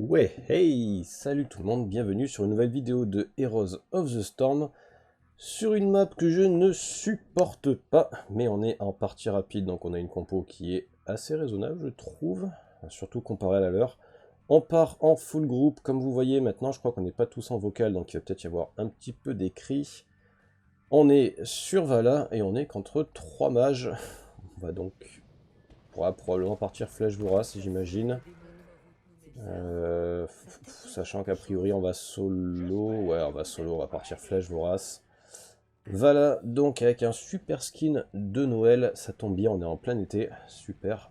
Ouais, hey, salut tout le monde, bienvenue sur une nouvelle vidéo de Heroes of the Storm sur une map que je ne supporte pas, mais on est en partie rapide, donc on a une compo qui est assez raisonnable, je trouve, surtout comparé à la leur. On part en full group, comme vous voyez maintenant, je crois qu'on n'est pas tous en vocal, donc il va peut-être y avoir un petit peu d'écrit. On est sur Vala et on est contre 3 mages. On va donc, on pourra probablement partir Flèche Vorace, j'imagine. Sachant qu'a priori on va solo, ouais on va solo, on va partir Flèche Vorace. Voilà, donc avec un super skin de Noël, ça tombe bien, on est en plein été, super.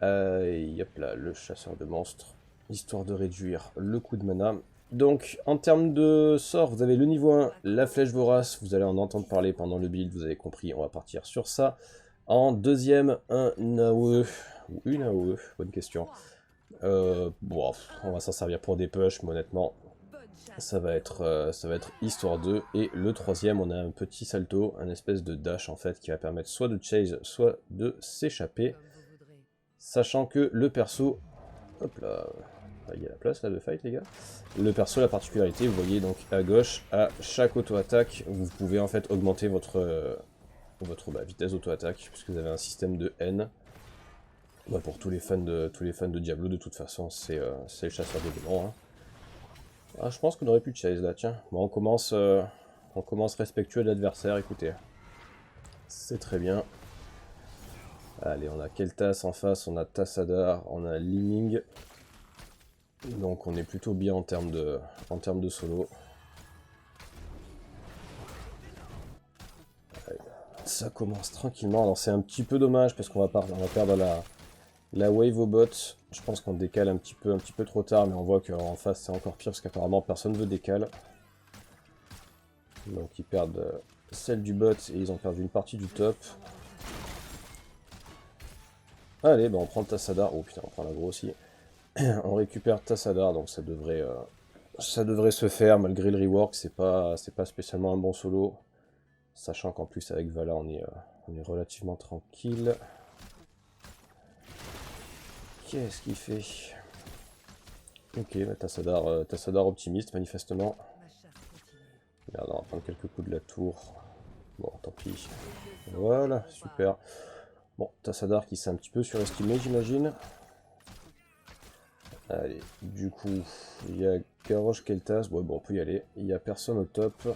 Et hop là, le chasseur de monstres, histoire de réduire le coup de mana. Donc en termes de sort, vous avez le niveau 1, la Flèche Vorace, vous allez en entendre parler pendant le build, vous avez compris, on va partir sur ça. En deuxième, un AOE, ou une AOE, bonne question. Bon, on va s'en servir pour des push, mais honnêtement, ça va être histoire 2. Et le troisième, on a un petit salto, un espèce de dash en fait, qui va permettre soit de chase, soit de s'échapper. Sachant que le perso, hop là, il y a la place là de fight les gars. Le perso, la particularité, vous voyez donc à gauche, à chaque auto-attaque, vous pouvez en fait augmenter votre vitesse d'auto-attaque, puisque vous avez un système de N. Bah pour tous les fans de Diablo, de toute façon, c'est le chasseur de démons. Hein. Ah, je pense qu'on aurait pu chase là, tiens. Bon, on commence respectueux de l'adversaire, écoutez. C'est très bien. Allez, on a Kel'Thas en face, on a Tassadar, on a Liming. Donc on est plutôt bien en termes de solo. Allez, ça commence tranquillement. Alors c'est un petit peu dommage parce qu'on va perdre la wave au bot. Je pense qu'on décale un petit peu trop tard, mais on voit qu'en face c'est encore pire parce qu'apparemment personne ne veut décaler. Donc ils perdent celle du bot et ils ont perdu une partie du top. Allez, bah on prend le Tassadar. Oh putain, on prend l'agro aussi. On récupère Tassadar, donc ça devrait se faire malgré le rework. C'est pas spécialement un bon solo. Sachant qu'en plus avec Vala on est relativement tranquille. Qu'est-ce qu'il fait? Ok, bah Tassadar optimiste manifestement. Merde, on va prendre quelques coups de la tour. Bon, tant pis. Voilà, super. Bon, Tassadar qui s'est un petit peu surestimé, j'imagine. Allez, du coup, il y a Garrosh Kel'Thas. Ouais, bon, on peut y aller. Il n'y a personne au top.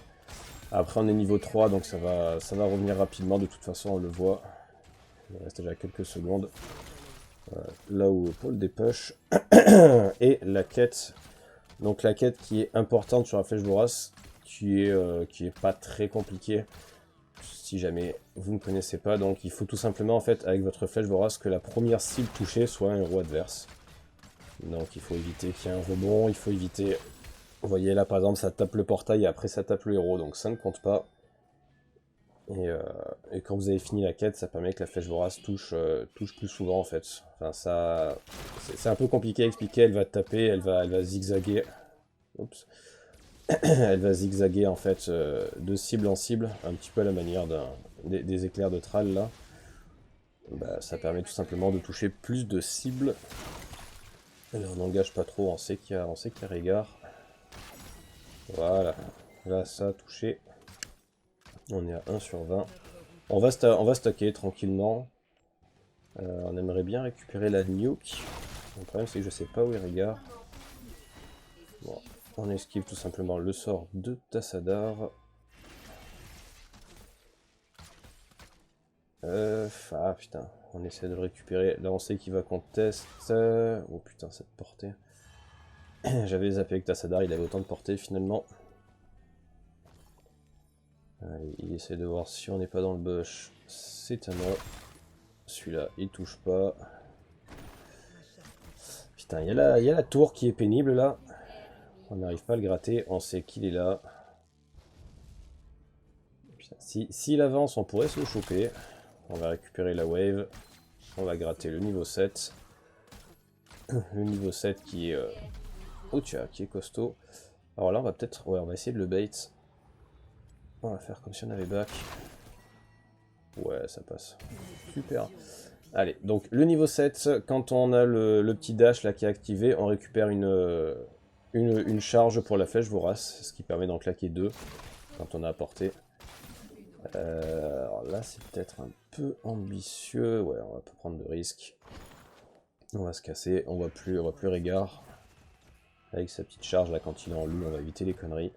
Après, on est niveau 3, donc ça va revenir rapidement. De toute façon, on le voit. Il reste déjà quelques secondes. Là où Paul dépush. Et la quête. Donc, la quête qui est importante sur la Flèche Vorace, qui est pas très compliquée. Si jamais vous ne connaissez pas, donc il faut tout simplement en fait avec votre Flèche Vorace que la première cible touchée soit un héros adverse. Donc il faut éviter qu'il y ait un rebond, il faut éviter... Vous voyez là par exemple ça tape le portail et après ça tape le héros, donc ça ne compte pas. Et quand vous avez fini la quête, ça permet que la Flèche Vorace touche plus souvent en fait. Enfin ça... C'est un peu compliqué à expliquer, elle va taper, elle va zigzaguer. Oups. Elle va zigzaguer en fait de cible en cible, un petit peu à la manière des éclairs de Thrall là. Bah, ça permet tout simplement de toucher plus de cibles. Et on n'engage pas trop, on sait qu'il y a Régard. Voilà, là ça a touché. On est à 1 sur 20. On va stacker tranquillement. On aimerait bien récupérer la nuke. Le problème c'est que je sais pas où est Régard. Bon, on esquive tout simplement le sort de Tassadar. Ah putain, on essaie de le récupérer. Là on sait qu'il va qu'on teste. Oh putain, cette portée. J'avais zappé que Tassadar, il avait autant de portée finalement. Allez, il essaie de voir si on n'est pas dans le bush. C'est un non. Celui-là, il touche pas. Putain, il y a la tour qui est pénible là. On n'arrive pas à le gratter, on sait qu'il est là. Putain, s'il avance, on pourrait se le choper. On va récupérer la wave. On va gratter le niveau 7. Le niveau 7 qui est... Oh tiens, qui est costaud. Alors là, on va peut-être... Ouais, on va essayer de le bait. On va faire comme si on avait back. Ouais, ça passe. Super. Allez, donc le niveau 7, quand on a le petit dash là qui est activé, on récupère une charge pour la flèche vorace, ce qui permet d'en claquer 2 quand on a apporté. Alors là, c'est peut-être un peu ambitieux. Ouais, on va pas prendre de risques. On va se casser, on voit plus Régard. Avec sa petite charge là, quand il est en loup, on va éviter les conneries.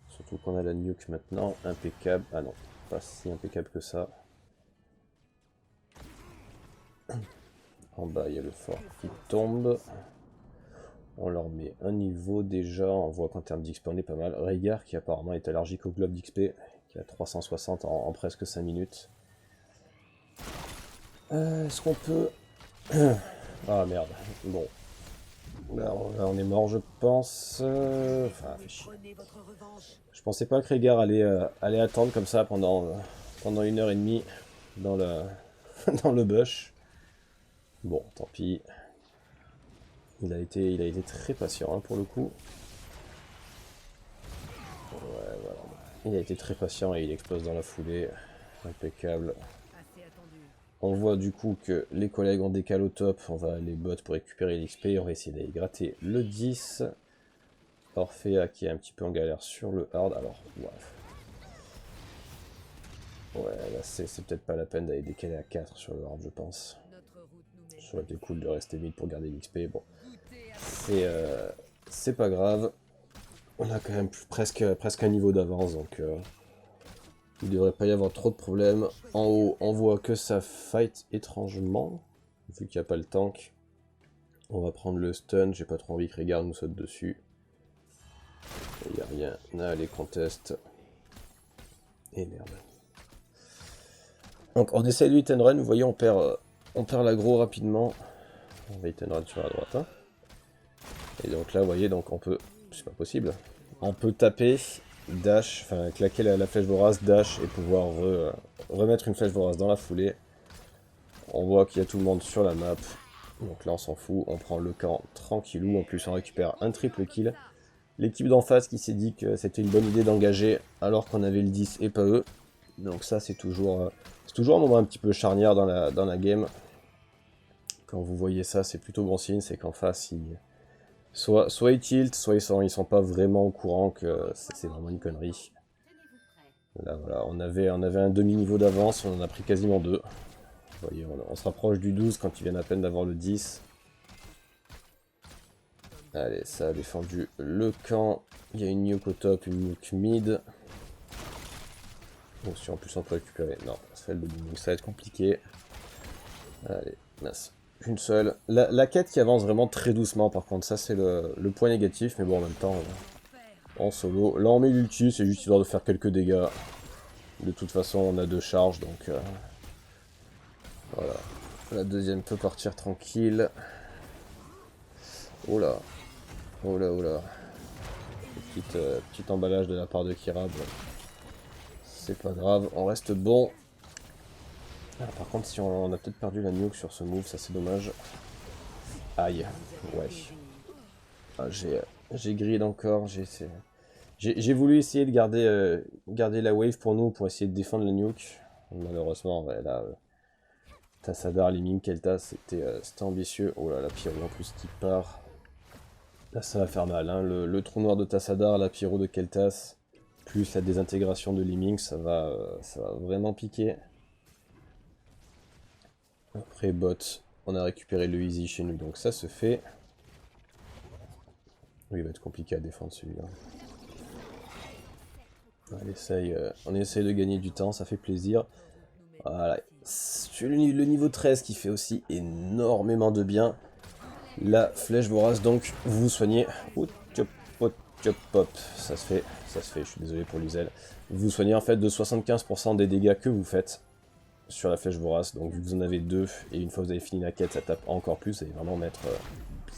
Surtout qu'on a la nuke maintenant, impeccable. Ah non, pas si impeccable que ça. En bas, il y a le fort qui tombe. On leur met un niveau déjà. On voit qu'en termes d'XP, on est pas mal. Régard qui apparemment est allergique au globe d'XP, qui a 360 en presque 5 minutes. Est-ce qu'on peut... Ah merde, bon. Là, on est mort, je pense. Enfin, fait chier. Je pensais pas que Régard allait attendre comme ça pendant 1h30 dans le, dans le bush. Bon, tant pis. Il a été très patient hein, pour le coup. Ouais, voilà. Il a été très patient et il explose dans la foulée. Impeccable. On voit du coup que les collègues ont décalé au top. On va aller bot pour récupérer l'XP. On va essayer d'aller gratter le 10. Orphea qui est un petit peu en galère sur le hard. Alors, bref. Ouais, là c'est peut-être pas la peine d'aller décaler à 4 sur le hard, je pense. Ça aurait été cool de rester mid pour garder l'XP. Bon, c'est pas grave. On a quand même presque un niveau d'avance, donc il devrait pas y avoir trop de problèmes. En haut, on voit que ça fight étrangement, vu qu'il n'y a pas le tank. On va prendre le stun, j'ai pas trop envie que Régard nous saute dessus. Il n'y a rien. Allez, contest. Et merde. Donc on essaie de hit and run, vous voyez, on perd l'aggro rapidement. On va hit and run sur la droite. Hein. Et donc là, vous voyez, donc on peut... C'est pas possible. On peut taper, dash, enfin claquer la flèche vorace, dash, et pouvoir remettre une flèche vorace dans la foulée. On voit qu'il y a tout le monde sur la map. Donc là, on s'en fout. On prend le camp tranquillou. En plus, on récupère un triple kill. L'équipe d'en face qui s'est dit que c'était une bonne idée d'engager alors qu'on avait le 10 et pas eux. Donc ça, c'est toujours un moment un petit peu charnière dans la game. Quand vous voyez ça, c'est plutôt bon signe. C'est qu'en face, soit ils tilt, soit ils sont pas vraiment au courant que c'est vraiment une connerie. Là, voilà, on avait un demi-niveau d'avance, on en a pris quasiment 2. Vous voyez, on se rapproche du 12 quand ils viennent à peine d'avoir le 10. Allez, ça a défendu le camp. Il y a une nuke au top, une nuke mid. Bon, si en plus on peut récupérer. Non, celle de nuke, ça va être compliqué. Allez, mince. Une seule. La quête qui avance vraiment très doucement, par contre, ça c'est le point négatif, mais bon, en même temps, en solo. Là, on met l'ulti, c'est juste histoire de faire quelques dégâts. De toute façon, on a 2 charges, donc voilà. La deuxième peut partir tranquille. Oh là. Oh là, oh là. Petit emballage de la part de Kira. Bon. C'est pas grave, on reste bon. Ah, par contre, si on a peut-être perdu la nuke sur ce move, ça c'est dommage. Aïe, ouais. Ah, j'ai grid encore, j'ai voulu essayer de garder la wave pour nous, pour essayer de défendre la nuke. Malheureusement, ouais, là, Tassadar, Liming, Kel'Thas, c'était ambitieux. Oh là, la pyro en plus qui part. Là, ça va faire mal, hein. Le trou noir de Tassadar, la pyro de Kel'Thas, plus la désintégration de Liming, ça va vraiment piquer. Après bot, on a récupéré le easy chez nous, donc ça se fait. Oui, il va être compliqué à défendre celui-là. On essaye de gagner du temps, ça fait plaisir. Voilà. C'est le niveau 13 qui fait aussi énormément de bien. La flèche vorace, donc vous vous soignez. Oh, chop, hop, ça se fait, je suis désolé pour l'usel. Vous vous soignez en fait de 75% des dégâts que vous faites sur la flèche vorace. Donc vu que vous en avez 2, et une fois que vous avez fini la quête, ça tape encore plus. Vous allez vraiment mettre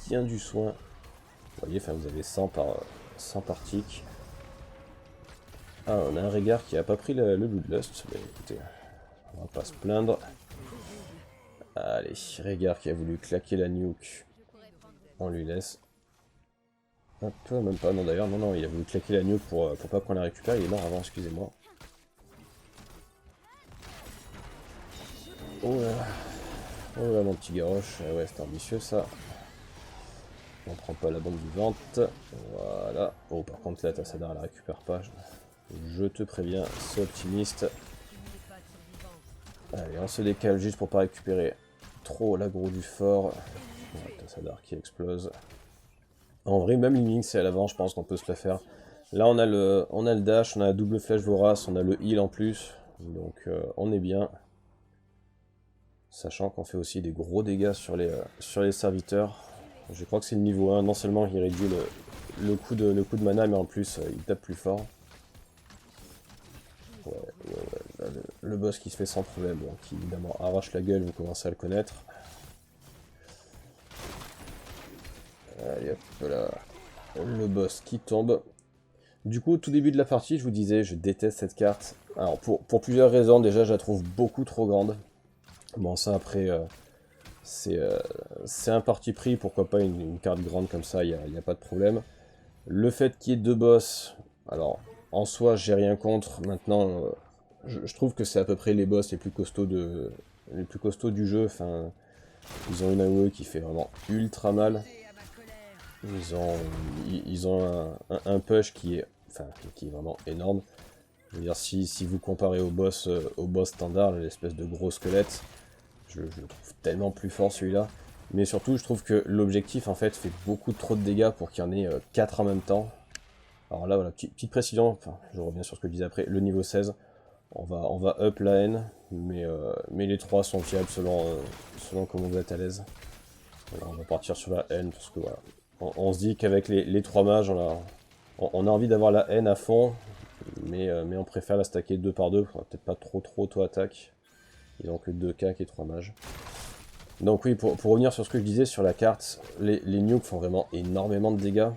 bien du soin. Vous voyez, enfin vous avez 100 par tick. Ah, on a un Régard qui a pas pris le Bloodlust. Mais écoutez, on va pas se plaindre. Allez, Régard qui a voulu claquer la nuke. On lui laisse. Un peu, même pas, non d'ailleurs, non, il a voulu claquer la nuke pour pas qu'on la récupère, il est mort avant, excusez-moi. Oh là, mon petit Garrosh. Ah ouais, c'est ambitieux ça. On prend pas la bombe vivante. Voilà. Oh, par contre, là, Tassadar, elle la récupère pas. Je te préviens, c'est optimiste. Allez, on se décale juste pour pas récupérer trop l'aggro du fort. Ouais, Tassadar qui explose. En vrai, même Liming, c'est à l'avant, je pense qu'on peut se la faire. Là, on a le dash, on a la double flèche vorace, on a le heal en plus. Donc, on est bien. Sachant qu'on fait aussi des gros dégâts sur les serviteurs. Je crois que c'est le niveau 1. Non seulement il réduit le coup de mana, mais en plus, il tape plus fort. Ouais, là, le boss qui se fait sans problème, bon, qui évidemment arrache la gueule, vous commencez à le connaître. Allez hop là, le boss qui tombe. Du coup, au tout début de la partie, je vous disais, je déteste cette carte. Alors, pour plusieurs raisons, déjà, je la trouve beaucoup trop grande. Bon, ça, après, c'est un parti pris, pourquoi pas une carte grande comme ça, il n'y a pas de problème. Le fait qu'il y ait deux boss, alors, en soi, j'ai rien contre. Maintenant, je trouve que c'est à peu près les boss les plus costauds du jeu. Enfin, ils ont une AOE qui fait vraiment ultra mal. Ils ont un push qui est vraiment énorme. Je veux dire, si vous comparez au boss standard, l'espèce de gros squelette, je le trouve tellement plus fort celui-là. Mais surtout, je trouve que l'objectif en fait fait beaucoup trop de dégâts pour qu'il y en ait 4 en même temps. Alors là, voilà, petite précision, enfin, je reviens sur ce que je disais après, le niveau 16, on va up la haine, mais les 3 sont fiables selon comment vous êtes à l'aise. Voilà, on va partir sur la haine, parce que voilà, on se dit qu'avec les 3 mages, on a envie d'avoir la haine à fond, mais on préfère la stacker 2 par 2, peut-être pas trop auto-attaque. Ils ont que 2 K et 3 mages. Donc oui, pour revenir sur ce que je disais sur la carte, les nukes font vraiment énormément de dégâts.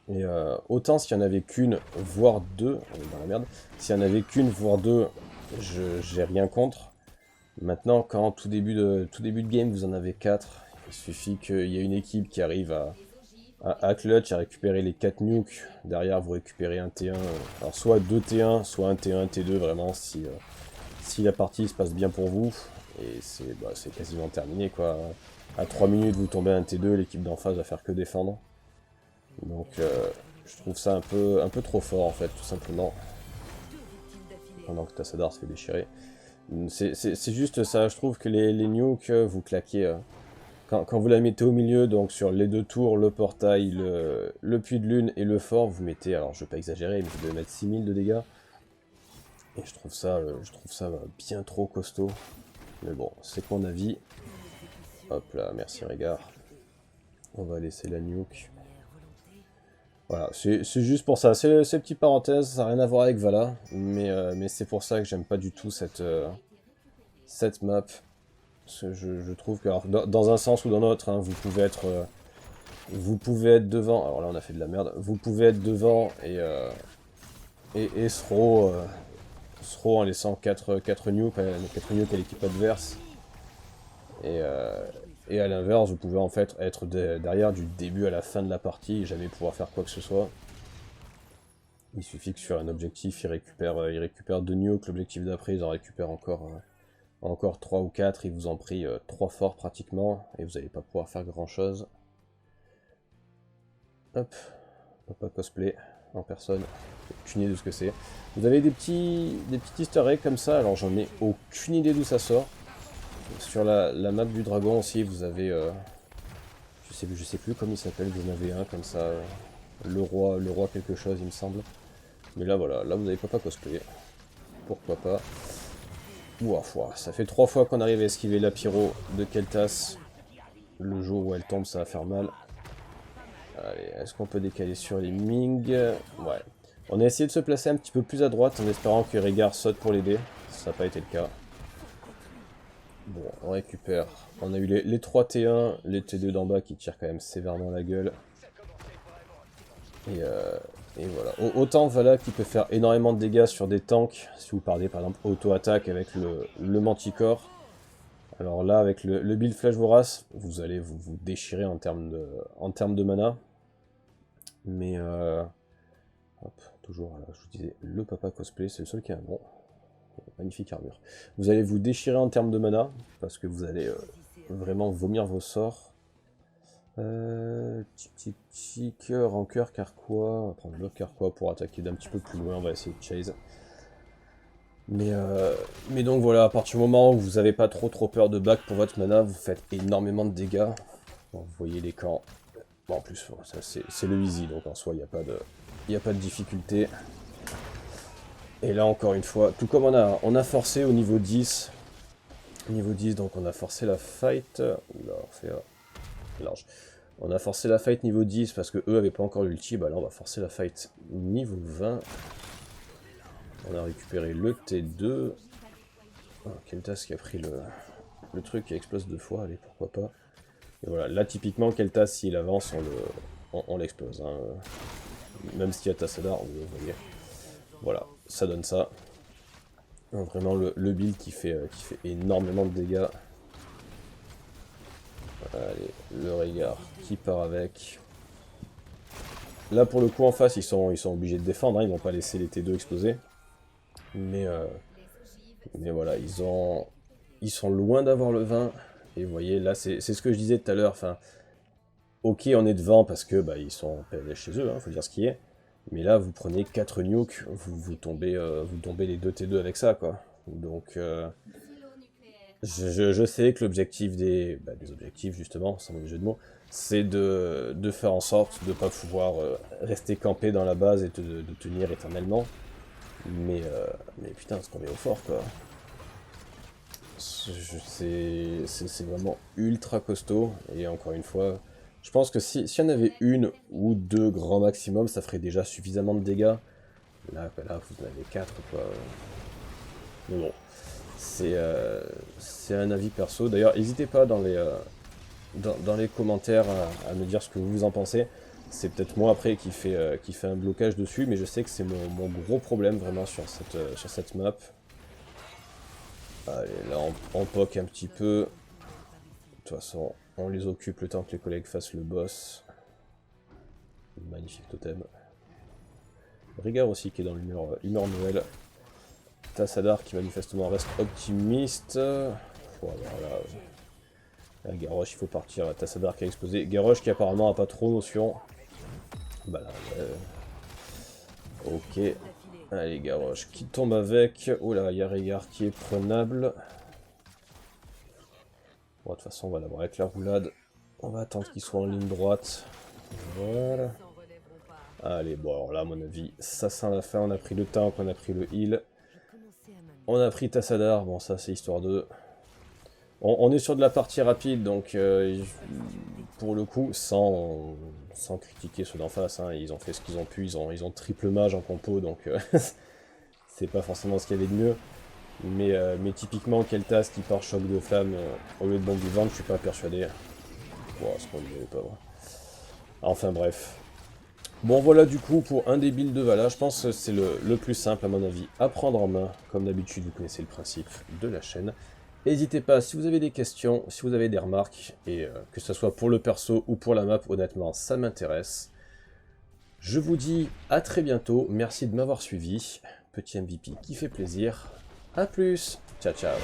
Et autant s'il n'y en avait qu'une, voire deux, on est dans la merde, s'il n'y en avait qu'une, voire deux, j'ai rien contre. Maintenant, quand tout début de game, vous en avez 4, il suffit qu'il y ait une équipe qui arrive à clutch, à récupérer les 4 nukes. Derrière, vous récupérez un T1, alors soit 2 T1, soit un T1, T2, vraiment, si la partie se passe bien pour vous. Et c'est quasiment terminé, quoi. À 3 minutes, vous tombez un T2, l'équipe d'en face va faire que défendre. Donc je trouve ça un peu trop fort en fait, tout simplement. Pendant que Tassadar se fait déchirer. C'est juste ça, je trouve que les nukes, vous claquez... quand vous la mettez au milieu, donc sur les deux tours, le portail, le puits de lune et le fort, vous mettez, alors je vais pas exagérer, mais vous devez mettre 6000 de dégâts. Et je trouve ça bien trop costaud. Mais bon, c'est mon avis. Hop là, merci Régard. On va laisser la nuke. Voilà, c'est juste pour ça. C'est petite parenthèse, ça n'a rien à voir avec Vala, mais c'est pour ça que j'aime pas du tout cette map. Parce que je trouve que, alors, dans un sens ou dans l'autre, hein, vous pouvez être devant. Alors là, on a fait de la merde. Vous pouvez être devant et throw en laissant 4 nukes à l'équipe adverse. Et à l'inverse, vous pouvez en fait être derrière du début à la fin de la partie et jamais pouvoir faire quoi que ce soit. Il suffit que sur un objectif, ils récupèrent 2 nukes, l'objectif d'après, ils en récupèrent encore 3 ou 4, ils vous en prient 3 forts pratiquement, et vous n'allez pas pouvoir faire grand chose. Hop, pas cosplay en personne, aucune idée de ce que c'est. Vous avez des petits easter eggs comme ça, alors j'en ai aucune idée d'où ça sort. Sur la map du dragon aussi, vous avez, je sais plus comment il s'appelle, vous en avez un comme ça, le roi quelque chose il me semble. Mais là voilà, là vous n'avez pas cosplay, pourquoi pas. Ouah, ça fait 3 fois qu'on arrive à esquiver la pyro de Keltas. Le jour où elle tombe, ça va faire mal. Allez, est-ce qu'on peut décaler sur les Ming? Ouais. On a essayé de se placer un petit peu plus à droite en espérant que Régard saute pour l'aider. Ça n'a pas été le cas. Bon, on récupère. On a eu les 3 T1, les T2 d'en bas qui tirent quand même sévèrement la gueule. Et voilà. Autant Vala qui peut faire énormément de dégâts sur des tanks, si vous parlez par exemple auto-attaque avec le Manticore. Alors là, avec le build Flèche Vorace, vous allez vous déchirer en termes de mana. Mais, hop, toujours, là, je vous disais, le papa cosplay, c'est le seul qui a un bon. Magnifique armure. Vous allez vous déchirer en termes de mana, parce que vous allez vraiment vomir vos sorts. Tic, rancœur, carquois. On va prendre le carquois pour attaquer d'un petit peu plus loin, on va essayer de chase. Mais donc voilà, à partir du moment où vous n'avez pas trop peur de back pour votre mana, vous faites énormément de dégâts. Bon, vous voyez les camps. Bon, en plus, c'est le easy, donc en soi, il n'y a pas de difficulté. Et là, encore une fois, tout comme on a forcé au niveau 10. Niveau 10, donc on a forcé la fight. Oula, on fait large. On a forcé la fight niveau 10 parce que eux avaient pas encore l'ulti. Bah là, on va forcer la fight niveau 20. On a récupéré le T2. Oh, Keltas qui a pris le truc qui explose 2 fois. Allez, pourquoi pas. Et voilà, là, typiquement, Keltas, s'il avance, on l'explose. Hein. Même s'il y a Tassadar, vous voyez. Voilà, ça donne ça. Vraiment le build qui fait énormément de dégâts. Allez, le regard qui part avec. Là pour le coup en face ils sont obligés de défendre, hein, ils vont pas laisser les T2 exploser. Mais voilà, ils sont loin d'avoir le 20. Et vous voyez là c'est ce que je disais tout à l'heure. Enfin, ok on est devant parce que bah, ils sont en PLS chez eux, hein, faut dire ce qui est. Mais là vous prenez 4 nukes, vous tombez les 2 T2 avec ça quoi. Donc je sais que l'objectif des objectifs justement, sans mauvais jeu de mots, c'est de faire en sorte de ne pas pouvoir rester campé dans la base et de tenir éternellement. Mais putain, ce qu'on met au fort quoi. C'est vraiment ultra costaud. Et encore une fois, je pense que si y en avait une ou deux grands maximum, ça ferait déjà suffisamment de dégâts. Là vous en avez 4 quoi. Mais bon. C'est un avis perso. D'ailleurs, n'hésitez pas dans les commentaires à me dire ce que vous en pensez. C'est peut-être moi après qui fait un blocage dessus, mais je sais que c'est mon gros problème vraiment sur cette map. Allez, là on poke un petit peu. De toute façon, on les occupe le temps que les collègues fassent le boss. Magnifique totem. Rigard aussi qui est dans l'humeur Noël. Tassadar qui manifestement reste optimiste. Voilà. Là, Garrosh il faut partir. Tassadar qui a explosé. Garrosh qui apparemment a pas trop notion. Bah là, ok. Allez, Garrosh qui tombe avec. Oh là, il y a Régard qui est prenable. Bon, de toute façon, on va l'avoir avec la roulade. On va attendre qu'il soit en ligne droite. Voilà. Allez, bon, alors là, à mon avis, ça sent la fin. On a pris le tank, on a pris le heal. On a pris Tassadar. Bon, ça, c'est histoire de... On est sur de la partie rapide, donc pour le coup, sans critiquer ceux d'en face, hein, ils ont fait ce qu'ils ont pu, ils ont triple mage en compo, donc c'est pas forcément ce qu'il y avait de mieux. Mais typiquement, Keltas qui part choc de flamme au lieu de bombe vivante, je suis pas persuadé. Bon, ce qu'on ne pas vrai. Enfin bref. Bon voilà du coup pour un des builds de Vala, je pense que c'est le plus simple à mon avis à prendre en main. Comme d'habitude, vous connaissez le principe de la chaîne. N'hésitez pas, si vous avez des questions, si vous avez des remarques, et que ce soit pour le perso ou pour la map, honnêtement, ça m'intéresse. Je vous dis à très bientôt, merci de m'avoir suivi. Petit MVP qui fait plaisir. A plus, ciao ciao.